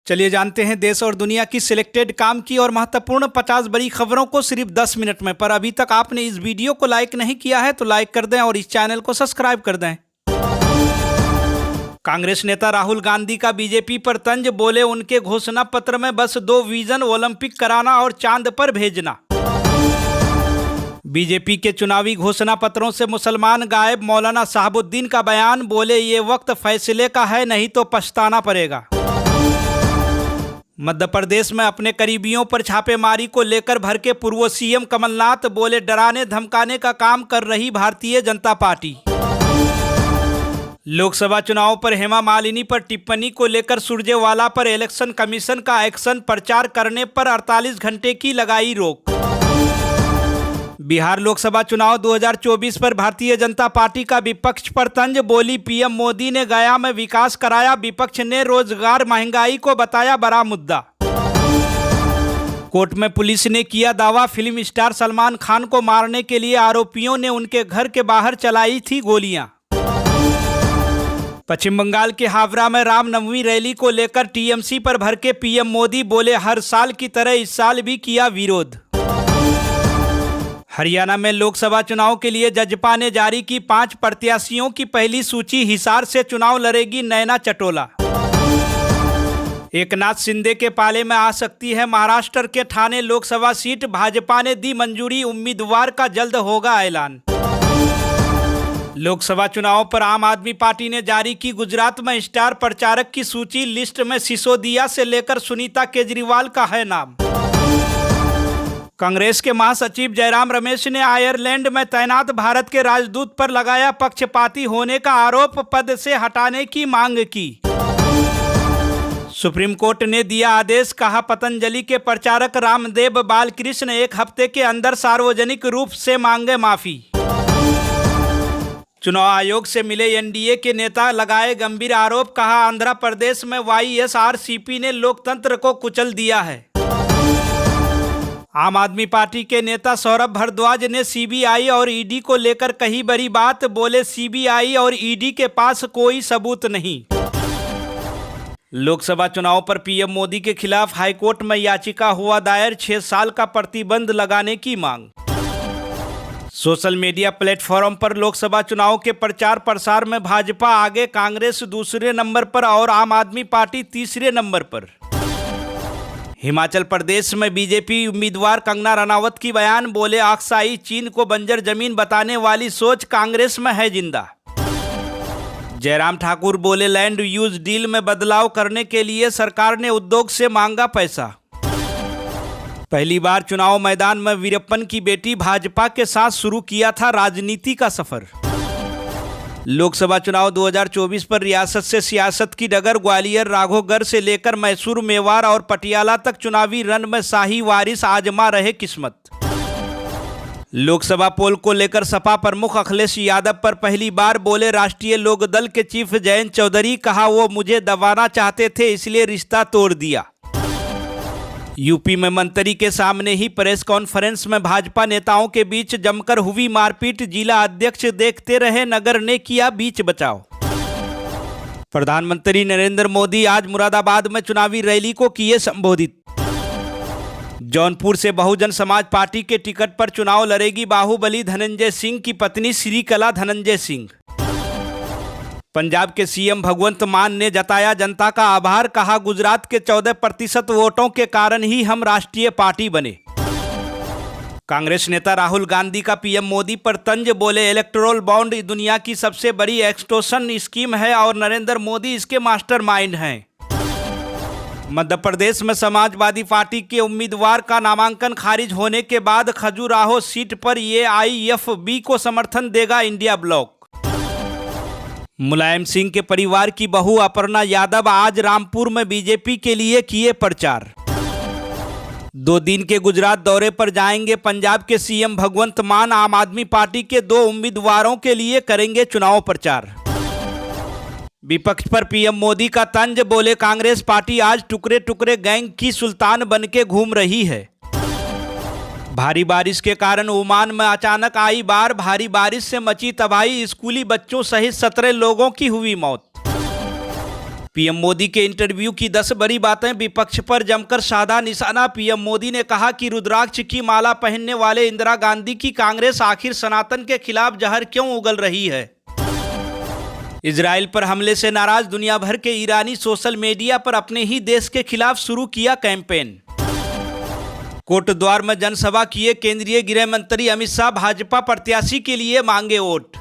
चलिए जानते हैं देश और दुनिया की सिलेक्टेड काम की और महत्वपूर्ण 50 बड़ी खबरों को सिर्फ 10 मिनट में। पर अभी तक आपने इस वीडियो को लाइक नहीं किया है तो लाइक कर दें और इस चैनल को सब्सक्राइब कर दें। कांग्रेस नेता राहुल गांधी का बीजेपी पर तंज, बोले उनके घोषणा पत्र में बस 2 विजन, ओलंपिक कराना और चांद पर भेजना। बीजेपी के चुनावी घोषणा पत्रों से मुसलमान गायब, मौलाना साहबुद्दीन का बयान, बोले ये वक्त फैसले का है, नहीं तो पछताना पड़ेगा। मध्य प्रदेश में अपने करीबियों पर छापेमारी को लेकर भड़के पूर्व सीएम कमलनाथ, बोले डराने धमकाने का काम कर रही भारतीय जनता पार्टी। लोकसभा चुनाव पर हेमा मालिनी पर टिप्पणी को लेकर सुरजेवाला पर इलेक्शन कमीशन का एक्शन, प्रचार करने पर 48 घंटे की लगाई रोक। बिहार लोकसभा चुनाव 2024 पर भारतीय जनता पार्टी का विपक्ष पर तंज, बोली पीएम मोदी ने गया में विकास कराया, विपक्ष ने रोजगार महंगाई को बताया बड़ा मुद्दा। कोर्ट में पुलिस ने किया दावा, फिल्म स्टार सलमान खान को मारने के लिए आरोपियों ने उनके घर के बाहर चलाई थी गोलियां। पश्चिम बंगाल के हावड़ा में रामनवमी रैली को लेकर टीएमसी पर भड़के पीएम मोदी, बोले हर साल की तरह इस साल भी किया विरोध। हरियाणा में लोकसभा चुनाव के लिए जजपा ने जारी की 5 प्रत्याशियों की पहली सूची, हिसार से चुनाव लड़ेगी नैना चटोला। एकनाथ शिंदे के पाले में आ सकती है महाराष्ट्र के ठाणे लोकसभा सीट, भाजपा ने दी मंजूरी, उम्मीदवार का जल्द होगा ऐलान। लोकसभा चुनाव पर आम आदमी पार्टी ने जारी की गुजरात में स्टार प्रचारक की सूची, लिस्ट में सिसोदिया से लेकर सुनीता केजरीवाल का है नाम। कांग्रेस के महासचिव जयराम रमेश ने आयरलैंड में तैनात भारत के राजदूत पर लगाया पक्षपाती होने का आरोप, पद से हटाने की मांग की। सुप्रीम कोर्ट ने दिया आदेश, कहा पतंजलि के प्रचारक रामदेव बालकृष्ण 1 हफ्ते के अंदर सार्वजनिक रूप से मांगे माफी। चुनाव आयोग से मिले एनडीए के नेता लगाए गंभीर आरोप, कहा आंध्र प्रदेश में वाईएसआरसीपी ने लोकतंत्र को कुचल दिया है। आम आदमी पार्टी के नेता सौरभ भारद्वाज ने सीबीआई और ईडी को लेकर कही बड़ी बात, बोले सीबीआई और ईडी के पास कोई सबूत नहीं। लोकसभा चुनाव पर पीएम मोदी के खिलाफ हाईकोर्ट में याचिका हुआ दायर, 6 साल का प्रतिबंध लगाने की मांग। सोशल मीडिया प्लेटफॉर्म पर लोकसभा चुनाव के प्रचार प्रसार में भाजपा आगे, कांग्रेस दूसरे नंबर पर और आम आदमी पार्टी तीसरे नंबर पर। हिमाचल प्रदेश में बीजेपी उम्मीदवार कंगना रनावत की बयान, बोले अक्साई चीन को बंजर जमीन बताने वाली सोच कांग्रेस में है जिंदा। जयराम ठाकुर बोले लैंड यूज डील में बदलाव करने के लिए सरकार ने उद्योग से मांगा पैसा। पहली बार चुनाव मैदान में वीरप्पन की बेटी भाजपा के साथ शुरू किया था राजनीति का सफर। लोकसभा चुनाव 2024 पर रियासत से सियासत की डगर, ग्वालियर राघोगढ़ से लेकर मैसूर, मेवाड़ और पटियाला तक चुनावी रण में शाही वारिस आजमा रहे किस्मत। लोकसभा पोल को लेकर सपा प्रमुख अखिलेश यादव पर पहली बार बोले राष्ट्रीय लोकदल के चीफ जयंत चौधरी, कहा वो मुझे दबाना चाहते थे इसलिए रिश्ता तोड़ दिया। यूपी में मंत्री के सामने ही प्रेस कॉन्फ्रेंस में भाजपा नेताओं के बीच जमकर हुई मारपीट, जिला अध्यक्ष देखते रहे, नगर ने किया बीच बचाव। प्रधानमंत्री नरेंद्र मोदी आज मुरादाबाद में चुनावी रैली को किए संबोधित। जौनपुर से बहुजन समाज पार्टी के टिकट पर चुनाव लड़ेगी बाहुबली धनंजय सिंह की पत्नी श्रीकला धनंजय सिंह। पंजाब के सीएम भगवंत मान ने जताया जनता का आभार, कहा गुजरात के 14% वोटों के कारण ही हम राष्ट्रीय पार्टी बने। कांग्रेस नेता राहुल गांधी का पीएम मोदी पर तंज, बोले इलेक्टोरल बॉन्ड दुनिया की सबसे बड़ी एक्सटॉर्शन स्कीम है और नरेंद्र मोदी इसके मास्टरमाइंड हैं। मध्य प्रदेश में समाजवादी पार्टी के उम्मीदवार का नामांकन खारिज होने के बाद खजुराहो सीट पर एआईएफबी को समर्थन देगा इंडिया ब्लॉक। मुलायम सिंह के परिवार की बहू अपर्णा यादव आज रामपुर में बीजेपी के लिए किए प्रचार। 2 दिन के गुजरात दौरे पर जाएंगे पंजाब के सीएम भगवंत मान, आम आदमी पार्टी के 2 उम्मीदवारों के लिए करेंगे चुनाव प्रचार। विपक्ष पर पीएम मोदी का तंज, बोले कांग्रेस पार्टी आज टुकड़े टुकड़े गैंग की सुल्तान बनके घूम रही है। भारी बारिश के कारण ओमान में अचानक आई बाढ़, भारी बारिश से मची तबाही, स्कूली बच्चों सहित 17 लोगों की हुई मौत। पीएम मोदी के इंटरव्यू की 10 बड़ी बातें, विपक्ष पर जमकर साधा निशाना। पीएम मोदी ने कहा कि रुद्राक्ष की माला पहनने वाले इंदिरा गांधी की कांग्रेस आखिर सनातन के खिलाफ जहर क्यों उगल रही है। इजराइल पर हमले से नाराज दुनिया भर के ईरानी सोशल मीडिया पर अपने ही देश के खिलाफ शुरू किया कैंपेन। कोटद्वार में जनसभा किए केंद्रीय गृह मंत्री अमित शाह, भाजपा प्रत्याशी के लिए मांगे वोट।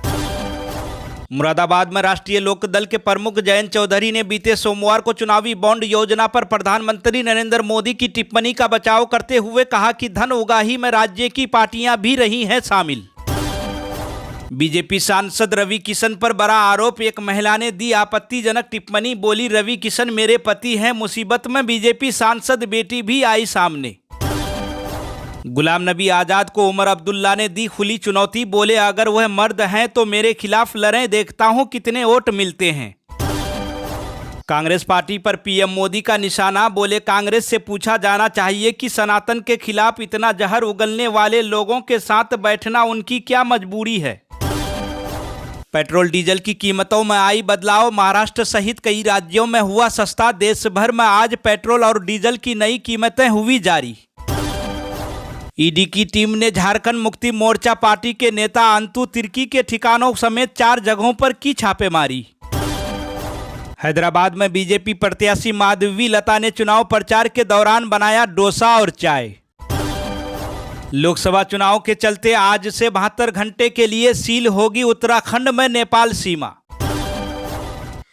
मुरादाबाद में राष्ट्रीय लोकदल के प्रमुख जयंत चौधरी ने बीते सोमवार को चुनावी बॉन्ड योजना पर प्रधानमंत्री नरेंद्र मोदी की टिप्पणी का बचाव करते हुए कहा कि धन उगाही में राज्य की पार्टियां भी रही हैं शामिल। बीजेपी सांसद रवि किशन पर बड़ा आरोप, एक महिला ने दी आपत्तिजनक टिप्पणी, बोली रवि किशन मेरे पति हैं, मुसीबत में बीजेपी सांसद बेटी भी आई सामने। गुलाम नबी आजाद को उमर अब्दुल्ला ने दी खुली चुनौती, बोले अगर वह मर्द हैं तो मेरे खिलाफ लड़ें, देखता हूं कितने वोट मिलते हैं। कांग्रेस पार्टी पर पीएम मोदी का निशाना, बोले कांग्रेस से पूछा जाना चाहिए कि सनातन के खिलाफ इतना जहर उगलने वाले लोगों के साथ बैठना उनकी क्या मजबूरी है। पेट्रोल डीजल की कीमतों में आई बदलाव, महाराष्ट्र सहित कई राज्यों में हुआ सस्ता, देश भर में आज पेट्रोल और डीजल की नई कीमतें हुई जारी। ईडी की टीम ने झारखंड मुक्ति मोर्चा पार्टी के नेता अंतु तिर्की के ठिकानों समेत 4 जगहों पर की छापेमारी। हैदराबाद में बीजेपी प्रत्याशी माधवी लता ने चुनाव प्रचार के दौरान बनाया डोसा और चाय। लोकसभा चुनाव के चलते आज से 72 घंटे के लिए सील होगी उत्तराखंड में नेपाल सीमा।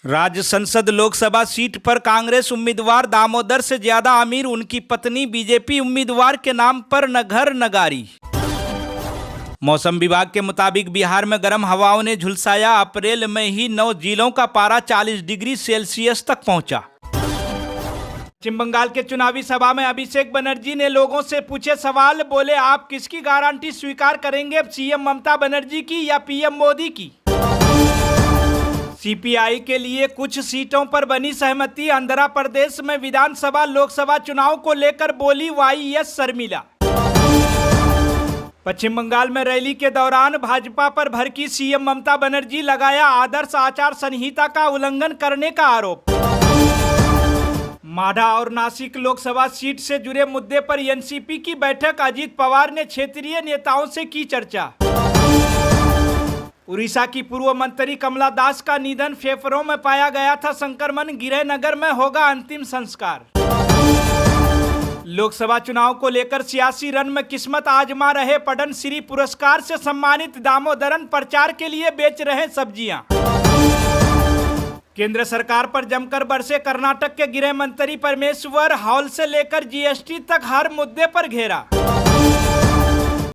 राज्य संसद लोकसभा सीट पर कांग्रेस उम्मीदवार दामोदर से ज्यादा अमीर, उनकी पत्नी बीजेपी उम्मीदवार के नाम पर न घर न गाड़ी। मौसम विभाग के मुताबिक बिहार में गर्म हवाओं ने झुलसाया, अप्रैल में ही 9 जिलों का पारा 40 डिग्री सेल्सियस तक पहुंचा। पश्चिम बंगाल के चुनावी सभा में अभिषेक बनर्जी ने लोगों से पूछे सवाल, बोले आप किसकी गारंटी स्वीकार करेंगे, सीएम ममता बनर्जी की या पीएम मोदी की। सीपीआई के लिए कुछ सीटों पर बनी सहमति, आंध्र प्रदेश में विधानसभा लोकसभा चुनाव को लेकर बोली वाईएस शर्मिला। पश्चिम बंगाल में रैली के दौरान भाजपा पर भड़की सीएम ममता बनर्जी, लगाया आदर्श आचार संहिता का उल्लंघन करने का आरोप। माढ़ा और नासिक लोकसभा सीट से जुड़े मुद्दे पर एनसीपी की बैठक, अजीत पवार ने क्षेत्रीय नेताओं से की चर्चा। उड़ीसा की पूर्व मंत्री कमला दास का निधन, फेफड़ों में पाया गया था संक्रमण, गिरिनगर में होगा अंतिम संस्कार। लोकसभा चुनाव को लेकर सियासी रण में किस्मत आजमा रहे पद्म श्री पुरस्कार से सम्मानित दामोदरन प्रचार के लिए बेच रहे सब्जियां। केंद्र सरकार पर जमकर बरसे कर्नाटक के गृह मंत्री परमेश्वर, हॉल से लेकर जीएसटी तक हर मुद्दे पर घेरा।